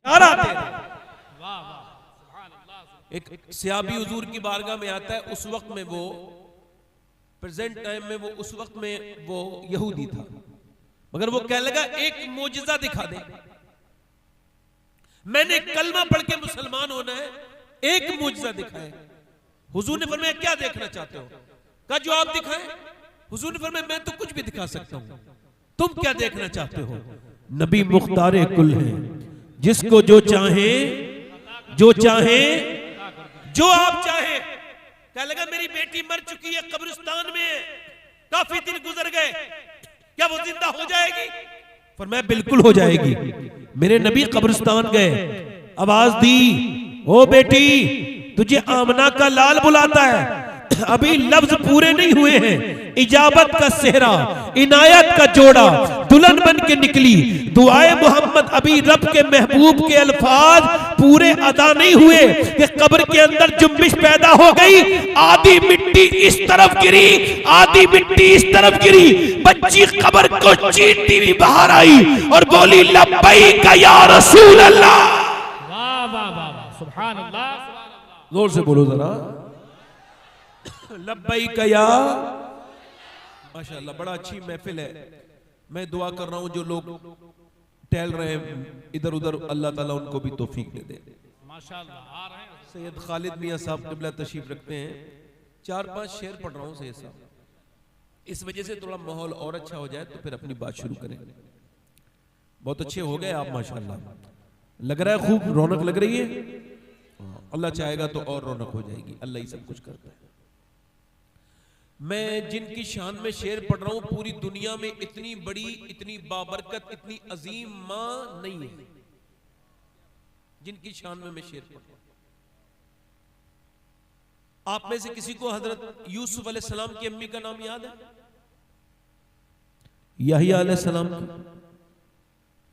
आते थे। एक सहाबी हुजूर की बारगाह में आता है, उस वक्त में वो प्रेजेंट टाइम में वो उस वक्त में वो यहूदी था, मगर वो कह लगा एक मोजिजा दिखा दे, मैंने कलमा पढ़ के मुसलमान होना है, एक मोजिजा दिखाए। हुजूर ने फरमाया क्या देखना चाहते हो? कहा जो आप दिखाएं। हुजूर ने फरमाया मैं तो कुछ भी दिखा सकता हूं, तुम क्या देखना चाहते हो? नबी मुख्तारे कुल है, जिसको जो चाहे जो आप चाहे। क्या लगा मेरी बेटी मर चुकी है, कब्रिस्तान में है, काफी दिन गुजर गए, क्या वो जिंदा हो जाएगी? फरमाया बिल्कुल हो जाएगी। मेरे नबी कब्रिस्तान गए, आवाज दी, ओ बेटी तुझे आमना का लाल बुलाता है। अभी लफ्ज पूरे नहीं हुए हैं, इजाबत का सेहरा, इनायत का जोड़ा, दुल्हन बन के निकली। दुआए मोहम्मद, अभी रब के महबूब के अल्फाज पूरे अदा नहीं हुए कि कब्र के अंदर जुम्बिश पैदा हो गई। आधी मिट्टी इस तरफ गिरी, आधी मिट्टी इस तरफ गिरी, बच्ची कब्र को चीरती हुई बाहर आई और बोली लब्बैक या रसूल अल्लाह। वाह वाह वाह, सुभान अल्लाह, जोर से बोलो जरा, लब्बैक या। माशाअल्लाह, बड़ा अच्छी महफिल है। मैं दुआ कर रहा हूं जो लोग टहल रहे हैं इधर उधर, अल्लाह ताला उनको भी तौफीक दे दे। माशाअल्लाह आ रहे हैं। सैयद खालिद मियां साहब क़िबला तशरीफ रखते हैं, 4-5 शेर पढ़ रहा हूं सैयद साहब, इस वजह से थोड़ा माहौल और अच्छा हो जाए तो फिर अपनी बात शुरू करें। बहुत अच्छे हो गए आप माशाअल्लाह, लग रहा है खूब रौनक लग रही है। अल्लाह चाहेगा तो और रौनक हो जाएगी, अल्लाह ही सब कुछ करता है। मैं जिनकी शान में शेर पढ़ रहा हूं, पूरी दुनिया में इतनी बड़ी, इतनी बाबरकत, इतनी अजीम मां नहीं है जिनकी शान में मैं शेर पढ़ रहा हूं। आप में से किसी को हजरत यूसुफ अलैहिस्सलाम की अम्मी का नाम याद है? याहिया अलैहिस्सलाम की,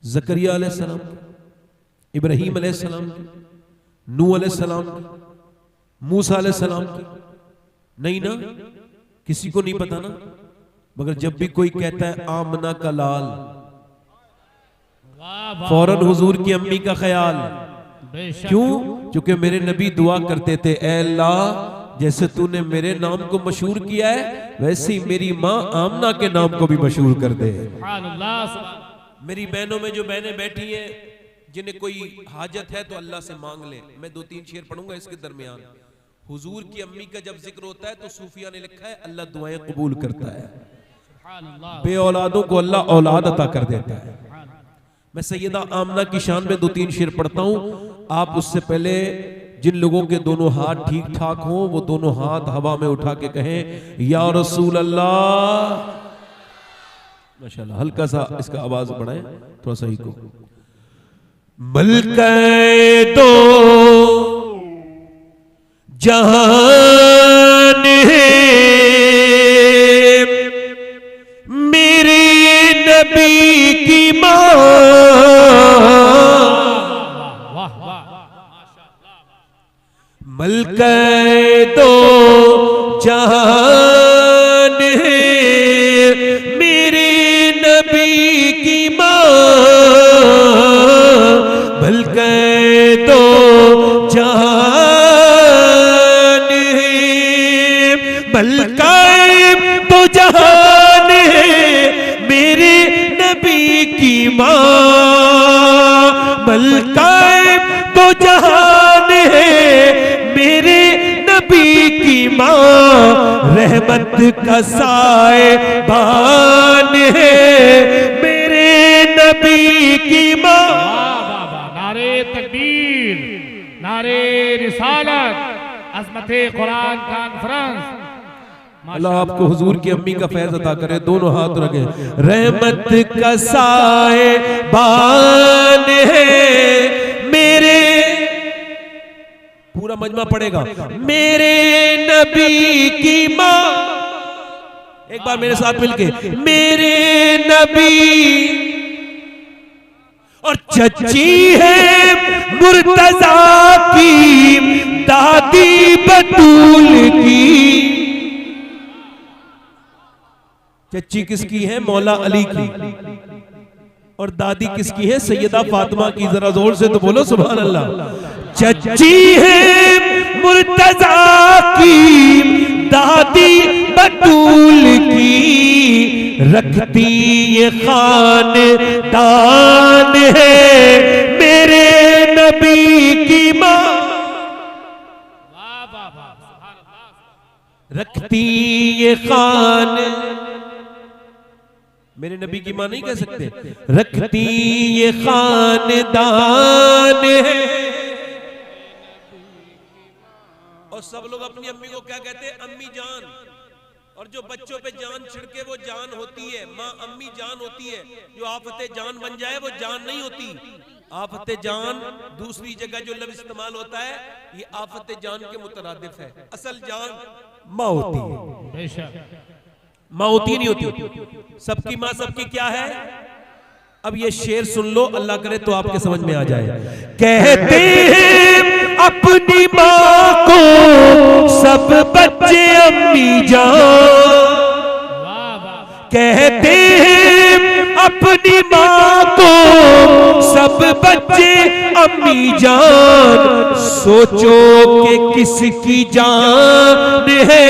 ज़करिया अलैहिस्सलाम की, इब्राहीम अलैहिस्सलाम की, नूह अलैहिस्सलाम की, मूसा अलैहिस्सलाम की? नहीं ना, किसी को नहीं पता ना। मगर जब भी कोई कहता है आमना का लाल, फौरन हुजूर की अम्मी का ख्याल। क्यों? क्योंकि मेरे नबी दुआ करते थे, ऐ अल्लाह जैसे तूने मेरे नाम को मशहूर किया है, वैसे ही मेरी माँ आमना के नाम को भी मशहूर कर दे। मेरी बहनों में जो बहनें बैठी हैं, जिन्हें कोई हाजत है तो अल्लाह से मांग ले। मैं 2-3 शेर पढ़ूंगा इसके दरमियान। हुजूर की अम्मी का जब जिक्र होता है तो सूफिया ने लिखा है अल्लाह दुआएं कबूल करता है, बे औलादों को अल्लाह औलाद अता कर देता है। मैं सैयदा आमना की शान में 2-3 शेर पढ़ता हूं। आप उससे पहले जिन लोगों के दोनों हाथ ठीक ठाक हों, वो दोनों हाथ हवा में उठा के कहें या रसूल अल्लाह। माशाअल्लाह, हल्का सा इसका आवाज बढ़ाएं थोड़ा सा ही को। मलके दो जहान है मेरे नबी की मां, मलके दो जहान है मेरे नबी की मां, मलके दो जहान मलकाए तो जहान है मेरे नबी की मां, मलकाए तो जहान है मेरे नबी की मां, रहमत का साएबान है मेरे नबी की मां। नारे तकबीर, नारे रिसालत, अज़मते कुरान कॉन्फ्रेंस। अल्लाह आपको हुजूर की अम्मी का फैज अता करे। दोनों हाथ रखे। रहमत का साएबान है मेरे, पूरा मजमा पड़ेगा, मेरे नबी की मां। एक बार मेरे साथ मिलके, मेरे नबी और चची है मुर्तजा की, दादी बतूल की। चच्ची किसकी है? मौला अली की। और दादी किसकी है? सैयदा फातिमा की। जरा जोर से तो बोलो सुभान अल्लाह। चच्ची है मुर्तजा की, दादी बतूल की, रखती ये खानदान है मेरे नबी की माँ। वाह वाह वाह, सुभान अल्लाह। रखती ये खान, मेरे नबी की मां नहीं कह सकते, रखती ये खानदान है। और सब लोग अपनी अम्मी को क्या कहते हैं? अम्मी जान। और जो बच्चों पे जान छिड़के वो जान होती है, माँ अम्मी जान होती है। जो आफते जान बन जाए वो जान नहीं होती। आफते जान दूसरी जगह जो लफ्ज़ इस्तेमाल होता है, ये आफते जान के मुतरादिफ है। असल जान माँ होती है, बेशक माँ होती नहीं होती। सबकी माँ सबकी क्या है? अब ये शेर सुन लो, अल्लाह करे तो आपके समझ में आ जाए। कहते हैं अपनी माँ को सब बच्चे अम्मी जान, कहते हैं अपनी माँ को सब बच्चे अम्मी जान। सोचो कि किसकी जान है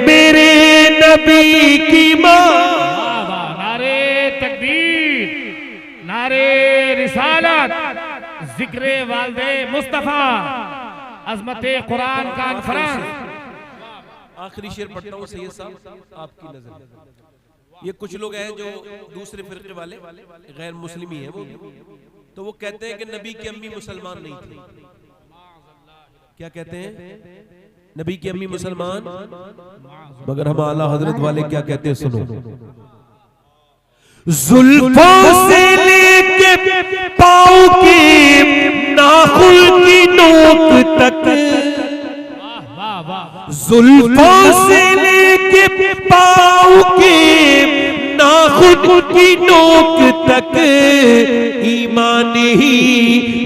मेरे नबी की माँ। नारे तकबीर, नारे रिसालत, जिक्रे वालदे मुस्तफा, अज़मते कुरान कॉन्फ्रेंस। आखिरी शेर पढ़ता हूँ सैयद साहब आपकी नजर। ये कुछ लोग हैं जो दूसरे फिरके वाले, गैर मुस्लिम ही हैं वो, तो वो कहते हैं कि नबी की अम्मी मुसलमान नहीं थी। क्या कहते हैं? नबी की अम्मी मुसलमान, मगर हम आला हजरत वाले क्या कहते हैं सुनो। जुल्फों से लेके पाँव के नाखून की नोक तक, जुल्फों से लेके पाँव के नाखून की नोक तक, ईमान ही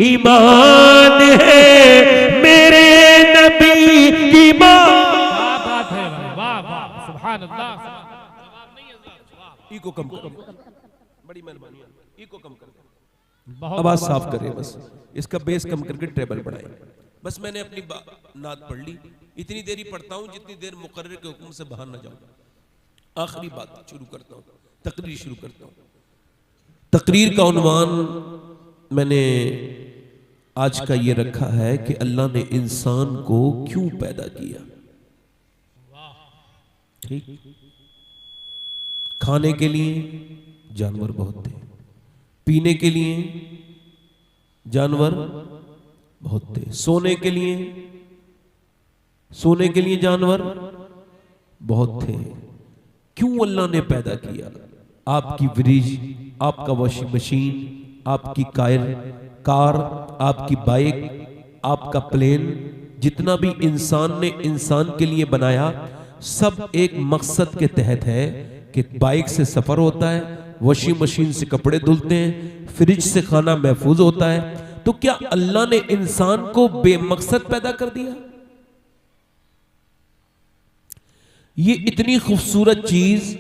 ईमान है मेरे नबी की माँ। बात है, वाह वाह, सुभान अल्लाह। इको कम करो, बड़ी मेहरबानी, इको कम कर, बहुत आवाज साफ करें, बस इसका बेस कम करके ट्रेबल बढ़ाएं। बस मैंने अपनी नात पढ़ ली, इतनी देर ही पढ़ता हूं जितनी देर मुकर्रर के हुक्म से बाहर न जाऊं। आखिरी बात शुरू करता हूं, तकरीर शुरू करता हूं। तकरीर का उन्वान मैंने आज का ये रखा है कि अल्लाह ने इंसान को क्यों पैदा किया। ठीक, खाने के लिए जानवर बहुत थे, पीने के लिए जानवर बहुत थे, सोने के लिए जानवर बहुत थे। क्यों अल्लाह ने पैदा किया? आपकी फ्रिज, आपका वॉशिंग मशीन, आपकी कार, आपकी बाइक, आपका प्लेन, जितना भी इंसान ने इंसान के लिए बनाया, सब एक मकसद के तहत है कि बाइक से सफर होता है, वॉशिंग मशीन से कपड़े धुलते हैं, फ्रिज से खाना महफूज होता है। तो क्या अल्लाह ने इंसान को बेमकसद पैदा कर दिया? ये इतनी खूबसूरत चीज,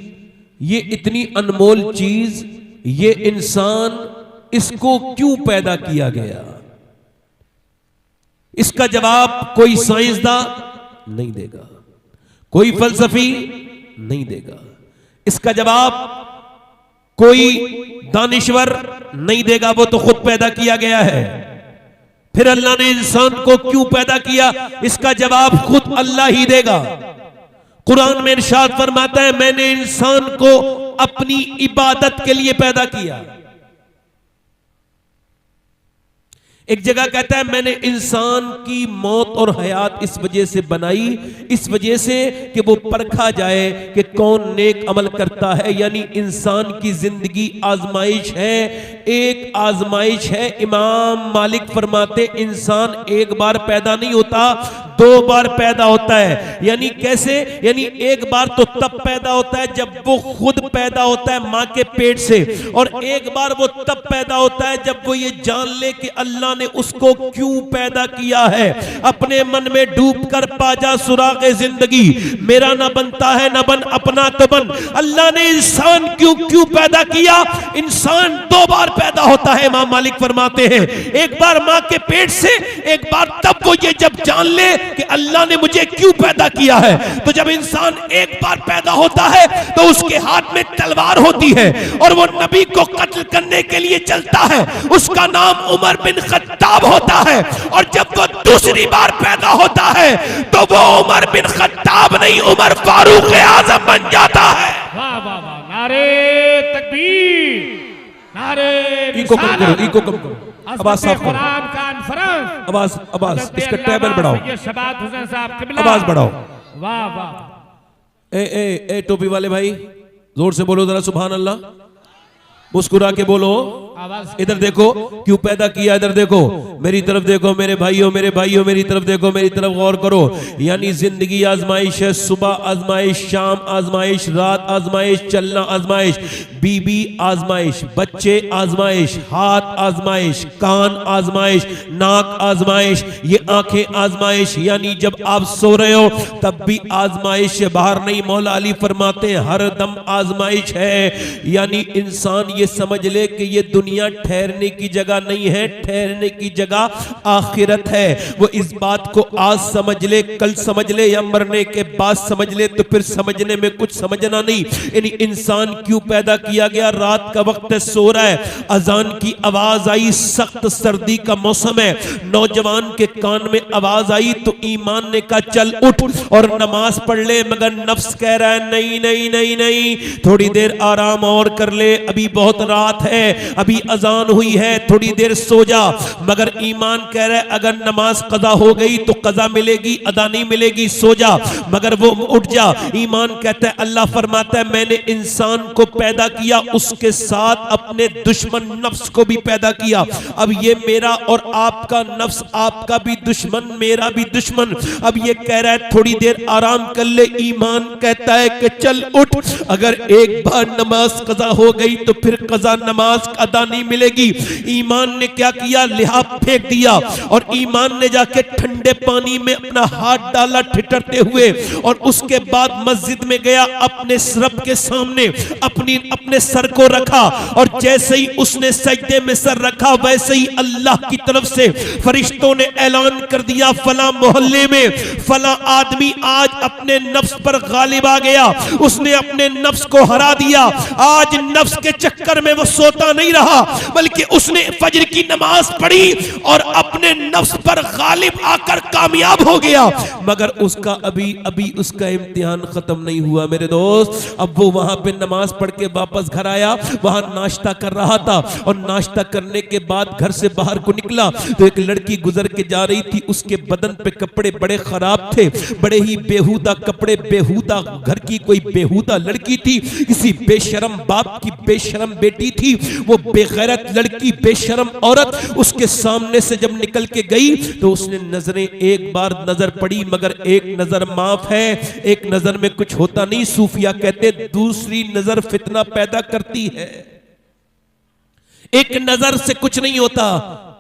ये इतनी अनमोल चीज, ये इंसान, इसको क्यों पैदा किया गया? इसका जवाब कोई साइंसदान नहीं देगा, कोई फलसफी नहीं देगा, इसका जवाब कोई दानिश्वर नहीं देगा, वो तो खुद पैदा किया गया है। फिर अल्लाह ने इंसान को क्यों पैदा किया, इसका जवाब खुद अल्लाह ही देगा। कुरान में इरशाद फरमाता है, मैंने इंसान को अपनी इबादत के लिए पैदा किया। एक जगह कहता है, मैंने इंसान की मौत और हयात इस वजह से बनाई, इस वजह से कि वो परखा जाए कि कौन नेक अमल करता है। यानी इंसान की जिंदगी आजमाइश है एक आजमाइश है। इमाम मालिक फरमाते इंसान एक बार पैदा नहीं होता, 2 बार पैदा होता है। यानी कैसे? यानी एक बार तो तब पैदा होता है जब वो खुद पैदा होता है मां के पेट से, और एक बार वो तब पैदा होता है जब वो ये जान ले कि अल्लाह ने उसको क्यों पैदा किया है। अपने मन में डूब कर पाजा सुरागे जिंदगी, मेरा ना बनता है ना बन अपना तो बन। अल्लाह ने इंसान क्यों पैदा किया? इंसान 2 बार पैदा होता है। इमाम मालिक फरमाते हैं एक बार मां के पेट से, एक बार तब वो ये जब जान ले कि अल्लाह ने मुझे क्यों पैदा किया है। तो जब इंसान एक बार पैदा होता है तो उसके हाथ में तलवार होती है और वो नबी को कत्ल करने के लिए चलता है। उसका नाम उमर बिन खत्ताब होता है। और जब वो दूसरी बार पैदा होता है तो वो उमर बिन खत्ताब नहीं, उमर फारूक आजम बन जाता है। वाह वाह वाह, नारे तकबीर, नारे इको कम करो, इको कम करो, आवाज साफ करो, कुरान कॉन्फ्रेंस, आवाज इसका टेबल बढ़ाओ, ये शबात हुसैन साहब किबला, आवाज बढ़ाओ। वाह वाह, ए टोपी वाले भाई जोर से बोलो जरा सुभान अल्लाह, मुस्कुरा के बोलो। इधर देखो क्यों पैदा किया, इधर देखो, मेरी तरफ देखो मेरे भाइयों मेरी तरफ देखो, मेरी तरफ गौर करो। यानी जिंदगी आजमाइश है, सुबह आजमाइश, शाम आजमाइश, रात आजमाइश, चलना आजमाइश, बीबी आजमाइश, बच्चे आजमाइश, हाथ आजमाइश, कान आजमाइश, नाक आजमाइश, ये आंखें आजमाइश। यानी जब आप सो रहे हो तब भी आजमाइश है, बाहर नहीं। मौला अली फरमाते हैं हर दम आजमाइश है। यानी इंसान ये समझ ले कि ये दुनिया ठहरने की जगह नहीं है, ठहरने की जगह आखिरत है। वो इस बात को आज समझ ले, कल समझ ले या मरने के बाद समझ ले तो फिर समझने में कुछ समझना नहीं। यानी इंसान क्यों पैदा किया गया? रात का वक्त है, सो रहा है, अजान की आवाज आई, सख्त सर्दी का मौसम है, नौजवान के कान में आवाज आई तो ईमान ने कहा चल उठ और नमाज पढ़ ले, मगर नफ्स कह रहा है नहीं नहीं नहीं नहीं, थोड़ी देर आराम और कर ले, अभी बहुत रात है, अभी अजान हुई है, थोड़ी देर सो जा। मगर ईमान कह रहा है अगर नमाज कज़ा हो गई तो कज़ा मिलेगी, अदा नहीं मिलेगी, सो जा। मगर वो उठ जा। ईमान कहता है, अल्लाह फरमाता है मैंने इंसान को पैदा किया, उसके साथ अपने दुश्मन नफ्स को भी पैदा किया। अब ये मेरा और आपका नफ्स, आपका भी दुश्मन, मेरा भी दुश्मन। अब ये कह रहा है थोड़ी देर आराम कर ले। ईमान कहता है कि चल उठ, अगर एक बार नमाज कज़ा हो गई तो फिर कज़ा नमाज अदा नहीं मिलेगी। ईमान ने क्या किया? लिहाफ फेंक दिया और ईमान ने जाके ठंडे पानी में अपना हाथ डाला ठिठुरते हुए, और उसके बाद मस्जिद में गया, अपने रब के सामने अपने सर को रखा, और जैसे ही उसने सजदे में सर रखा वैसे ही अल्लाह की तरफ से फरिश्तों ने ऐलान कर दिया फला मोहल्ले में फला आदमी आज अपने नफ्स पर गालिब आ गया, उसने अपने नफ्स को हरा दिया। आज नफ्स के चक्कर में वो सोता नहीं रहा, बल्कि उसने फजर की नमाज पढ़ी और अपने नफ्स पर गालिब आकर कामयाब हो गया। मगर उसका अभी उसका इम्तिहान खत्म नहीं हुआ मेरे दोस्त। अब वो वहां पे नमाज पढ़ के वापस घर आया, वहां नाश्ता कर रहा था, और नाश्ता करने के बाद घर से बाहर को निकला तो एक लड़की गुजर के जा रही थी। उसके बदन पे कपड़े बड़े खराब थे, बड़े ही बेहुदा कपड़े, बेहुदा घर की कोई बेहुदा लड़की थी, किसी बेशरम बाप की बेशरम बेटी थी। वो बेगैरत लड़की, बेशरम औरत उसके सामने से जब निकल के गई तो उसने नजरें एक बार नजर पड़ी, मगर एक नजर माफ है, एक नजर में कुछ होता नहीं। सूफिया कहते दूसरी नजर फितना पैदा करती है, एक नजर से कुछ नहीं होता।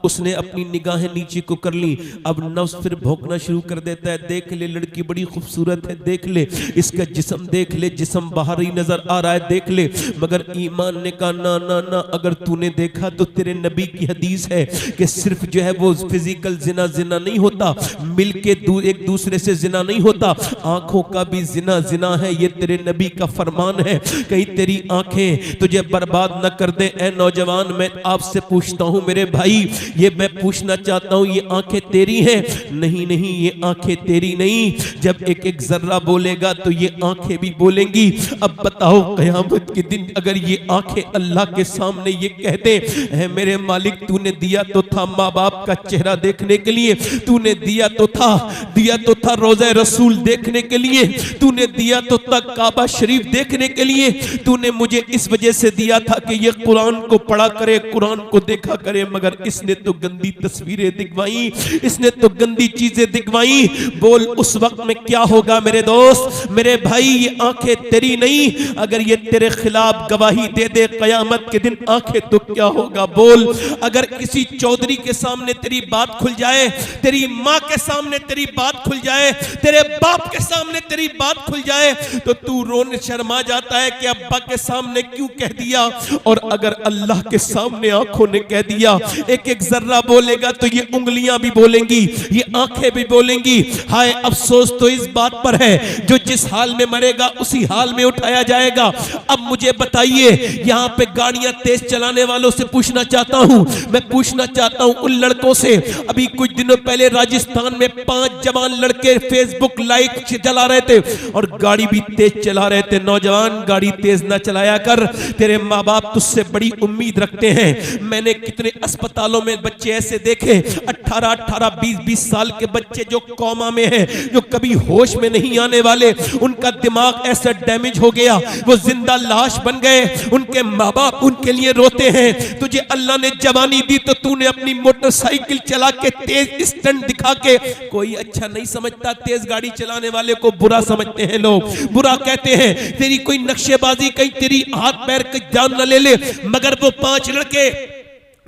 उसने अपनी निगाहें नीचे को कर ली। अब नफ्स फिर भौंकना शुरू कर देता है, देख ले लड़की बड़ी खूबसूरत है, देख ले इसका जिस्म, देख ले जिस्म बाहर ही नजर आ रहा है, देख ले। मगर ईमान ने कहा ना ना ना, अगर तूने देखा तो तेरे नबी की हदीस है कि सिर्फ जो है वो फिजिकल जिना जिना नहीं होता, मिलके एक दूसरे से जिना नहीं होता, आंखों का भी जिना जिना है। ये तेरे नबी का फरमान है। कहीं तेरी आंखें तुझे बर्बाद न कर दे। ए नौजवान, मैं आपसे पूछता हूं मेरे भाई, ये मैं पूछना चाहता हूं, ये आंखें तेरी हैं? नहीं नहीं, ये आंखें तेरी नहीं। जब एक एक जर्रा बोलेगा तो ये आंखें भी बोलेंगी। अब बताओ कयामत के दिन अगर ये आंखें अल्लाह के सामने ये कहते हैं मेरे मालिक तूने दिया तो था माँ बाप का चेहरा देखने के लिए, तूने दिया तो था रोज़े रसूल देखने के लिए, तूने दिया तो था काबा शरीफ देखने के लिए, तूने मुझे इस वजह से दिया था कि ये कुरान को पढ़ा करे, कुरान को देखा करे, मगर इसने तो गंदी तस्वीरें दिखवाई, इसने तो गंदी चीजें दिखवाई। बोल उस वक्त में क्या होगा मेरे दोस्त, मेरे भाई? ये आंखें तेरी नहीं, अगर ये तेरे खिलाफ गवाही दे दे कयामत के दिन, आंखें तो क्या होगा? बोल, अगर किसी चौधरी के सामने तेरी बात खुल जाए, तेरी माँ के सामने तेरी बात खुल जाए, तेरे बाप के सामने तेरी बात खुल जाए, तो तू रोने शर्मा जाता है कि अब्बा के सामने क्यों कह दिया। और अगर अल्लाह के सामने आंखों ने कह दिया, एक एक जर्रा बोलेगा तो ये उंगलियां भी बोलेंगी, ये आंखें भी बोलेंगी। हाय अफसोस तो इस बात पर है, जो जिस हाल में मरेगा उसी हाल में उठाया जाएगा। अब मुझे बताइए, यहाँ पे गाड़ियां तेज चलाने वालों से पूछना चाहता हूं, मैं पूछना चाहता हूं उन लड़कों से, अभी कुछ दिनों पहले राजस्थान में 5 जवान लड़के फेसबुक लाइव चला रहे थे और गाड़ी भी तेज चला रहे थे। नौजवान, गाड़ी तेज ना चलाया कर, तेरे माँ बाप तुझसे बड़ी उम्मीद रखते हैं। मैंने कितने अस्पतालों में बच्चे ऐसे देखे, 18-18, 20-20 साल के बच्चे जो कोमा में हैं, जो कभी होश में नहीं आने वाले, उनका दिमाग ऐसा डैमेज हो गया, वो जिंदा लाश बन गए। उनके माँ बाप उनके लिए रोते हैं। तुझे अल्लाह ने जवानी दी तो तूने अपनी मोटरसाइकिल चला के तेज स्टंट दिखा के, कोई अच्छा नहीं समझता, तेज गाड़ी चलाने वाले को बुरा समझते हैं लोग, बुरा कहते हैं। तेरी कोई नक्शेबाजी, कहीं तेरी हाथ पैर की जान न ले ले, मगर वो 5 लड़के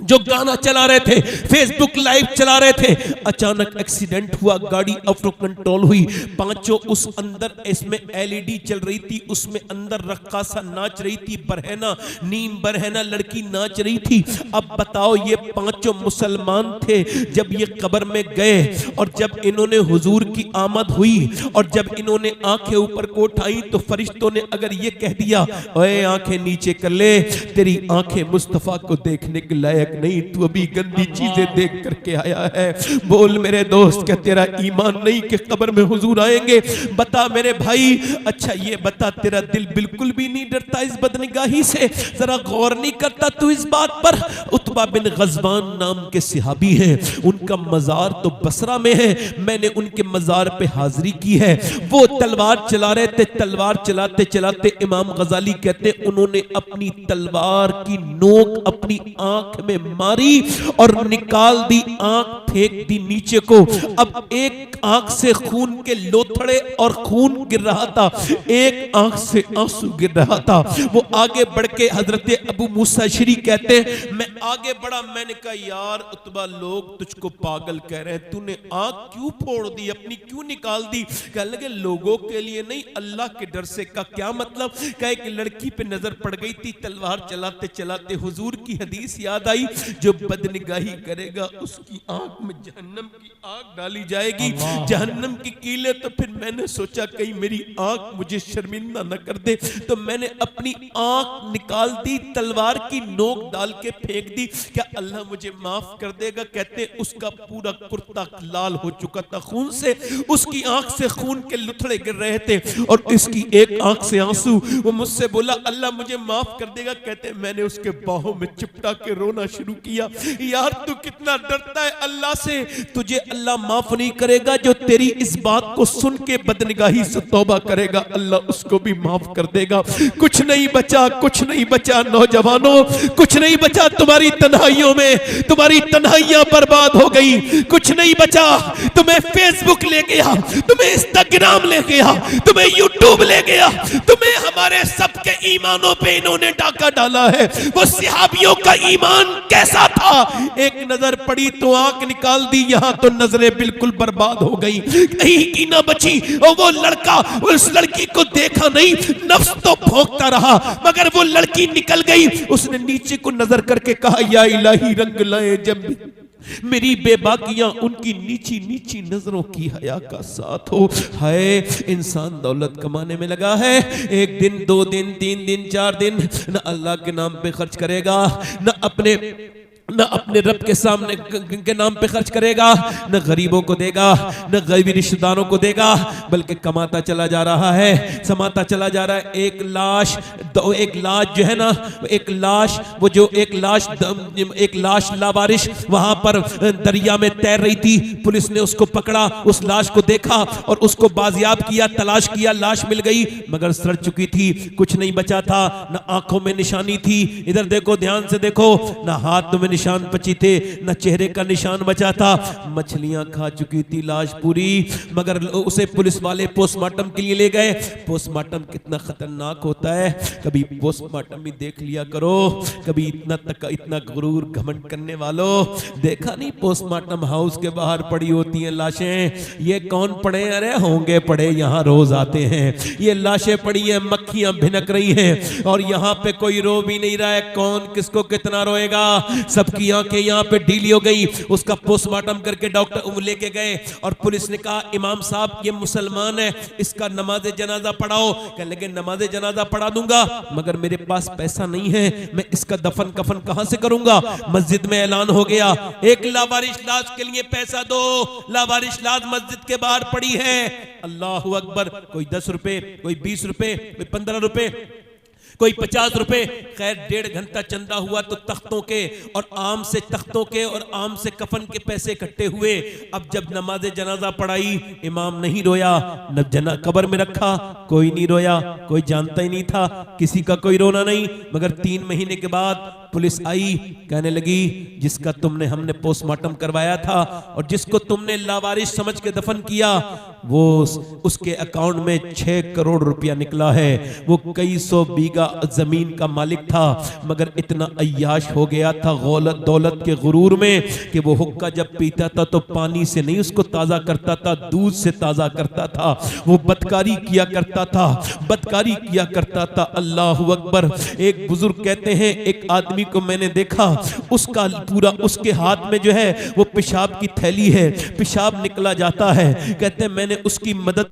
जो गाना चला रहे थे, फेसबुक लाइव चला रहे थे, अचानक एक्सीडेंट हुआ, गाड़ी आउट ऑफ कंट्रोल हुई। 5 उस अंदर, इसमें एलईडी चल रही थी, उसमें अंदर रक्कासा नाच रही थी, बरहना, नीम बरहना लड़की नाच रही थी। अब बताओ, ये 5 मुसलमान थे। जब ये कब्र में गए और जब इन्होंने हुजूर की आमद हुई और जब इन्होंने आंखें ऊपर को उठाई, तो फरिश्तों ने अगर ये कह दिया, ओए आंखें नीचे कर ले, तेरी आंखें मुस्तफा को देखने के लायक नहीं, तू अभी गंदी चीजें देख करके आया है। बोल मेरे दोस्त, क्या तेरा ईमान नहीं कि कब्र में हुजूर आएंगे? बता मेरे भाई, अच्छा ये बता, तेरा दिल बिल्कुल भी नहीं डरता इस बदनिगाही से? जरा गौर नहीं करता तू इस बात पर? उतबा बिन गज़वान नाम के सहाबी हैं, उनका मजार तो बसरा में है, मैंने उनके मजार पे हाजिरी की है। वो तलवार चला रहे थे, तलवार चलाते चलाते इमाम गजाली कहते, उन्होंने अपनी तलवार की नोक अपनी आंख में मारी और निकाल दी, आंख फेंक दी नीचे को। अब एक आंख से खून के लोथड़े और खून गिर रहा था, एक आंख से आंसू गिर रहा था। वो आगे बढ़ के हजरत अबू मूसा शरी कहते हैं, मैं आगे बढ़ा, मैंने कहा यार उतबा, लोग तुझको पागल कह रहे हैं, तूने आंख क्यों फोड़ दी, अपनी क्यों निकाल दी? कहने लगे लोगों के लिए नहीं, अल्लाह के डर से। का क्या मतलब? कहे कि लड़की पे नजर पड़ गई थी, तलवार चलाते चलाते हुजूर की हदीस याद आई, जो बदनिगाही करेगा उसकी आंख में जहन्नम की आग डाली जाएगी, जहन्नम की कीलें। तो फिर मैंने सोचा कहीं मेरी आंख मुझे शर्मिंदा न कर दे, तो मैंने अपनी आंख निकाल दी, तलवार की नोक डाल के फेंक दी। क्या अल्लाह मुझे माफ कर देगा? कहते उसका पूरा कुर्ता लाल हो चुका था खून से, उसकी आंख से खून के लुथड़े गिर रहे थे और इसकी एक आंख से आंसू। वो मुझसे बोला अल्लाह मुझे माफ कर देगा? कहते मैंने उसके बाहों में चिपटा के रोना शुरू किया। यार तू कितना डरता है अल्लाह से, तुझे अल्लाह माफ नहीं करेगा। जो तेरी इस बात को सुन के बदनिगाही से तौबा करेगा, अल्लाह उसको भी माफ कर देगा। कुछ नहीं बचा, कुछ नहीं बचा नौजवानों, कुछ नहीं बचा तुम्हारी तन्हाइयों में, तुम्हारी तन्हाइयां बर्बाद हो गई। कुछ नहीं बचा, तुम्हें फेसबुक ले गया, तुम्हें इंस्टाग्राम ले गया, तुम्हें यूट्यूब ले गया, तुम्हें हमारे सबके ईमानों पे इन्होंने डाका डाला है। वो सहाबियों का ईमान कैसा था? एक नजर पड़ी तो आंख निकाल दी, यहां तो नजरें बिल्कुल बर्बाद हो गई, कहीं की ना बची। और वो लड़का उस लड़की को देखा नहीं, नफ्स तो भौंकता रहा, मगर वो लड़की निकल गई। उसने नीचे को नजर करके कहा या इलाही रंग लाए जब मेरी बेबाकियां उनकी नीची नीची नजरों की हया का साथ हो। हाय इंसान दौलत कमाने में लगा है, एक दिन 2 दिन 3 दिन 4 दिन न अल्लाह के नाम पे खर्च करेगा, न अपने न अपने रब के सामने के नाम पे खर्च करेगा, न गरीबों को देगा, न गरीबी रिश्तेदारों को देगा, बल्कि कमाता चला जा रहा है, समाता चला जा रहा है। एक लाश जो है ना, एक लाश लावारिश वहां पर दरिया में तैर रही थी। पुलिस ने उसको पकड़ा, उस लाश को देखा और उसको बाजियाब किया, तलाश किया, लाश मिल गई मगर सड़ चुकी थी, कुछ नहीं बचा था, न आंखों में निशानी थी, इधर देखो ध्यान से देखो, न हाथ में निशान बची थे, न चेहरे का निशान बचा था, मछलियां खा चुकी थी लाश पूरी। मगर उसे पुलिस वाले पोस्टमार्टम के लिए ले गए। पोस्टमार्टम कितना खतरनाक होता है, कभी पोस्टमार्टम भी देख लिया करो। कभी इतना गुरूर घमंड करने वालों, देखा नहीं पोस्टमार्टम हाउस के बाहर पड़ी होती हैं लाशें। ये कौन पड़े? अरे होंगे पड़े, यहाँ रोज आते हैं। ये लाशें पड़ी हैं, मक्खियां भिनक रही हैं और यहाँ पे कोई रो भी नहीं रहा है। कौन किसको कितना रोएगा? सबकी आंखें यहाँ पे ढीली हो गई। उसका पोस्टमार्टम करके डॉक्टर लेके गए और पुलिस ने कहा इमाम साहब ये मुसलमान है, इसका नमाज जनाजा पढ़ाओ। कहने लगे नमाज जनाजा पढ़ा दूंगा मगर मेरे पास पैसा नहीं है, मैं इसका दफन कफन कहां से करूंगा? मस्जिद में ऐलान हो गया, एक लावारिश लाश के लिए पैसा दो। लावारिश लाश मस्जिद के बाहर पड़ी है। अल्लाहु अकबर। कोई 10 रुपए, कोई 20 रुपए, कोई 15 रुपए, कोई 50 रुपए। खैर 1.5 घंटा चंदा हुआ तो तख्तों के और आम से कफन के पैसे इकट्ठे हुए। अब जब नमाज जनाजा पढ़ाई, इमाम नहीं रोया, न कब्र में रखा, कोई नहीं रोया, कोई जानता ही नहीं था, किसी का कोई रोना नहीं। मगर 3 महीने के बाद पुलिस आई, कहने लगी जिसका हमने पोस्टमार्टम करवाया था और जिसको तुमने लावारिश समझ के दफन किया, वो उसके अकाउंट में 6 करोड़ रुपया निकला है। वो कई सौ बीघा जमीन का मालिक था मगर इतना अय्याश हो गया था दौलत के गुरूर में कि वो हुक्का जब पीता था तो पानी से नहीं उसको ताजा करता था, दूध से ताजा करता था। वो बदकारी किया करता था। अल्लाहु अकबर। एक बुजुर्ग कहते हैं एक आदमी को मैंने देखा, उसके हाथ में जो है वो पेशाब की थैली है, पेशाब निकला जाता है। कहते हैं मैंने उसकी मदद